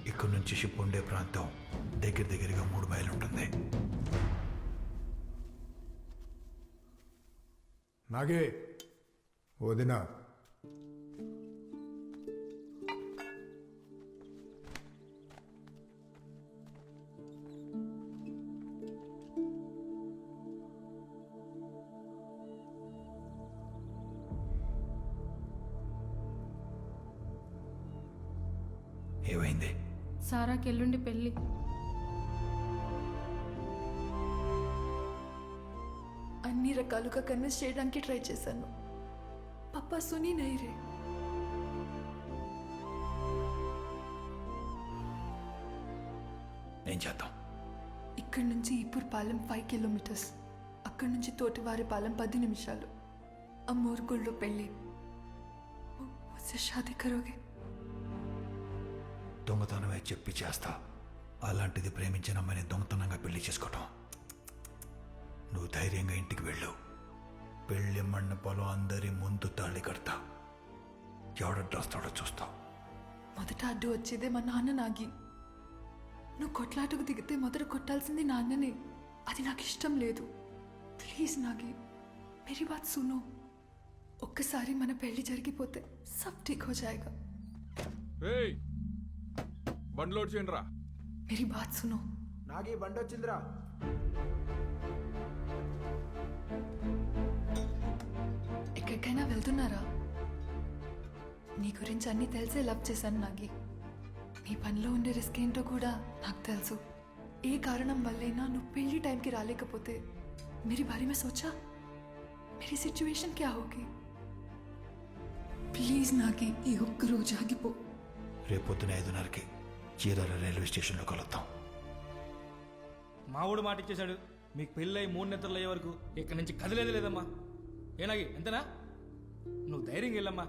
ఇక్కడి నుంచి షిప్ ఉండే ప్రాంతం దగ్గరగా 3 మైళ్ళు ఉంటుంది. నాగే వదినా ఏమైంది? సారాకి ఎల్లుండి పెళ్ళి. అన్ని రకాలుగా కన్విన్స్ చేయడానికి ట్రై చేశాను. పప్పా సునీ నైరే. ఏం చేద్దాం? ఇక్కడి నుంచి ఈపూర్ పాలెం 5 కిలోమీటర్స్, అక్కడి నుంచి తోటివారి పాలెం 10 నిమిషాలు. అమ్మోర్ గుళ్ళో పెళ్ళి. ముझसे शादी करोगे? దొంగతనమే చెప్పి చేస్తా. అలాంటిది ప్రేమించిన అమ్మాయిని దొంగతనంగా పెళ్లి చేసుకోవటం. నువ్వు ధైర్యంగా ఇంటికి వెళ్ళు. పెళ్లి మండపంలో అందరి ముందు తాళి కడతా. ఎవడొస్తాడో చూస్తావు. మొదట అడ్డు వచ్చేదే మా నాన్న నాగి. నువ్వు కొట్లాటకు దిగితే మొదట కొట్టాల్సింది నాన్ననే. అది నాకు ఇష్టం లేదు. ప్లీజ్ నాగి, మేరీ బాత్ సునో. ఒక్కసారి మన పెళ్లి జరిగిపోతే సబ్ ఠీక్ హో జాయేగా. బండి లోడ్ చేయండి రా. మేరీ బాత్ సునో. నాగే బండి వచ్చిందిరా. ఎక్కడికైనా వెళ్తున్నారా? నీ గురించి అన్నీ తెలిసే లవ్ చేశాను నాగి. నీ పనిలో ఉండే రిస్క్ ఏంటో కూడా నాకు తెలుసు. ఏ కారణం వల్లైనా నువ్వు పెళ్లి టైంకి రాలేకపోతే मेरे बारे में सोचा? मेरी सिचुएशन क्या होगी? ప్లీజ్ నాగి, ఈ ఒక్క రోజు ఆగిపో. రేపు పొద్దున 5:30కి చీరాల రైల్వే స్టేషన్లో కలుద్దాం. మావుడు మాట ఇచ్చేశాడు. మీకు పెళ్ళై 3 నెలలు అయ్యే వరకు ఇక్కడి నుంచి కదిలేదు లేదమ్మా. ఏనాగి ఎంతనా? నువ్వు ధైర్యంగా వెళ్ళమ్మా.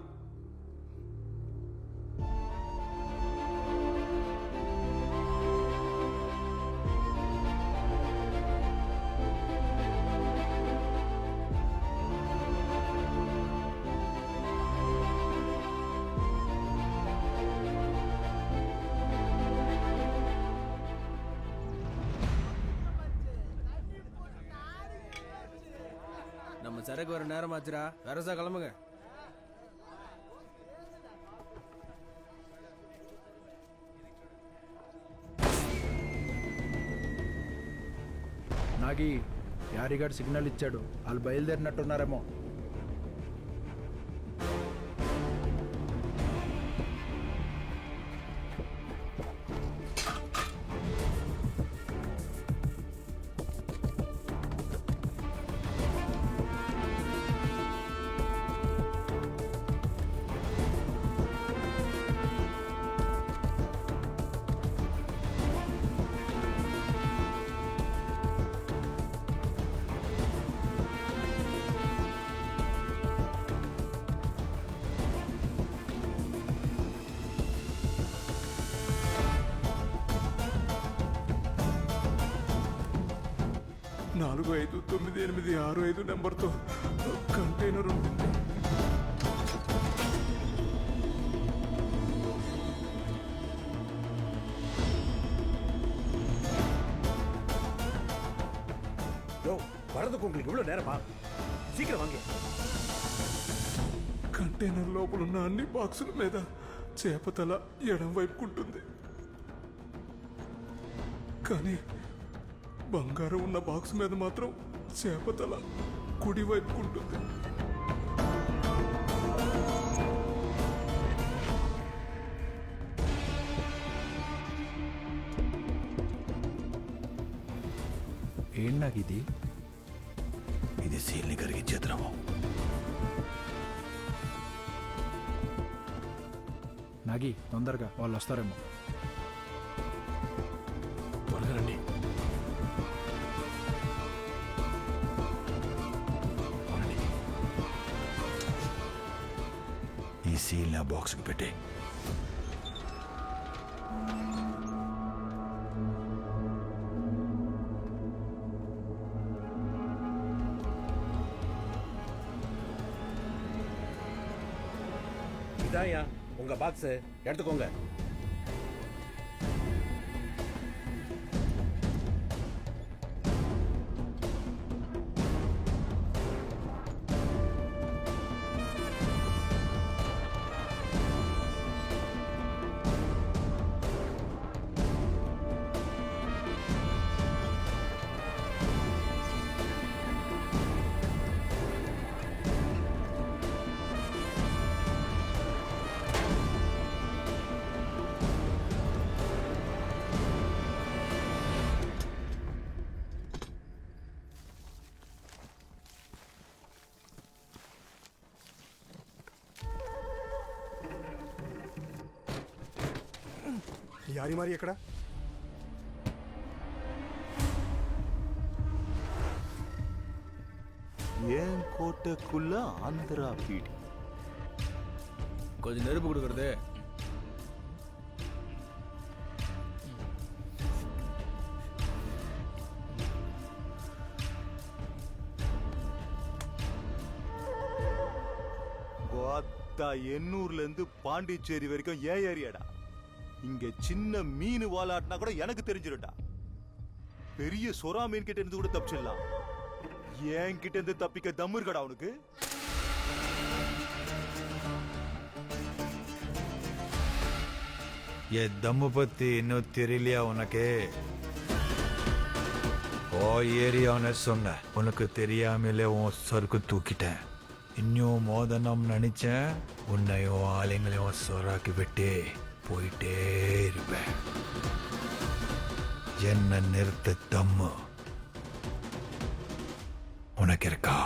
நம்ம சரக்கு வர நேரம் ஆச்சுரா. வரசா கிளம்புங்க. నాగి యారిగాడు సిగ్నల్ ఇచ్చాడు. వాళ్ళు బయలుదేరినట్టున్నారేమో. నాలుగు 5 9 8 6 5 నెంబర్తో కంటైనర్ ఉంటుంది. வரதுக்கு உங்களுக்கு இவ்வளவு நேரமா? சீக்கிரம் வாங்க. కంటైనర్ లోపల ఉన్న అన్ని బాక్సుల మీద చేపతల ఎడం వైపుకుంటుంది, కానీ బంగారం ఉన్న బాక్స్ మీద మాత్రం చేపతల కుడి వైపుకుంటుంది. ఏం నాగిది? ఇది సీల్ని కరిగించే ద్రవం. నాగి తొందరగా, వాళ్ళు వస్తారేమో. త్వరగా రండి. ఈ సీల్ని ఆ బాక్స్కి పెట్టే. இதாயா உங்க பாக்ஸ், எடுத்துக்கோங்க. యారి మరి ఎక్కడ? ఏం కోటకుల్ల ఆంధ్ర పీడి கொஞ்சம் நெருப்பு கொடுக்குறது. எண்ணூர்ல இருந்து பாண்டிச்சேரி வரைக்கும் ஏன் ஏரியாடா? இங்க சின்ன மீன் வாலாட்டினா கூட எனக்கு தெரிஞ்சிருடா. பெரிய சொரா மீன் கிட்ட இருந்து கூட தப்பிச்சிடலாம். ஏன் கிட்ட இருந்து தப்பிக்க தம்மு இருக்கடா அவனுக்கு? என் தம்மு பத்தி இன்னும் தெரியலையா உனக்கு? ஓ ஏரியான்னு சொன்ன, உனக்கு தெரியாமலே உன் சறுக்கு தூக்கிட்டேன். இன்னும் மோதனம் நினைச்சேன், உன்னையும் ஆளுங்களையும் சொராக்கி விட்டு போயிட்டே இருப்பேன். என்ன நிறுத்த தம்மு உனக்கு இருக்கா?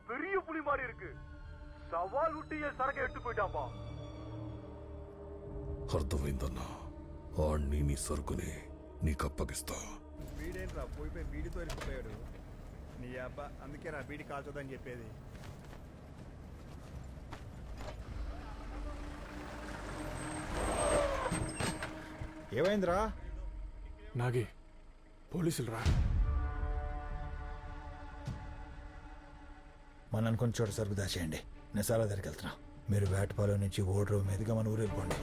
பெரிய புலி மாதிரி இருக்கு. சவால் விட்டு என் சரக்கு எடுத்து போயிட்டாம்பா. అర్థమైందన్నా. ఆణ్ణి నీ సరుకుని నీకు అప్పగిస్తా. వీడేంట్రా పోయిపోయి వీడితో వెళ్ళిపోయాడు. నీ అబ్బా అందుకే రా వీడి కాల్చొద్దని చెప్పేది. ఏమైందిరా? నాగి పోలీసులు రా. మన అనుకున్న చోట సరుకు దాచేయండి. నేను సారా దగ్గరికి వెళ్తున్నా. మీరు వేటపాలెం నుంచి ఓడ్రో మీదుగా మన ఊరు వెళ్ళిపోండి.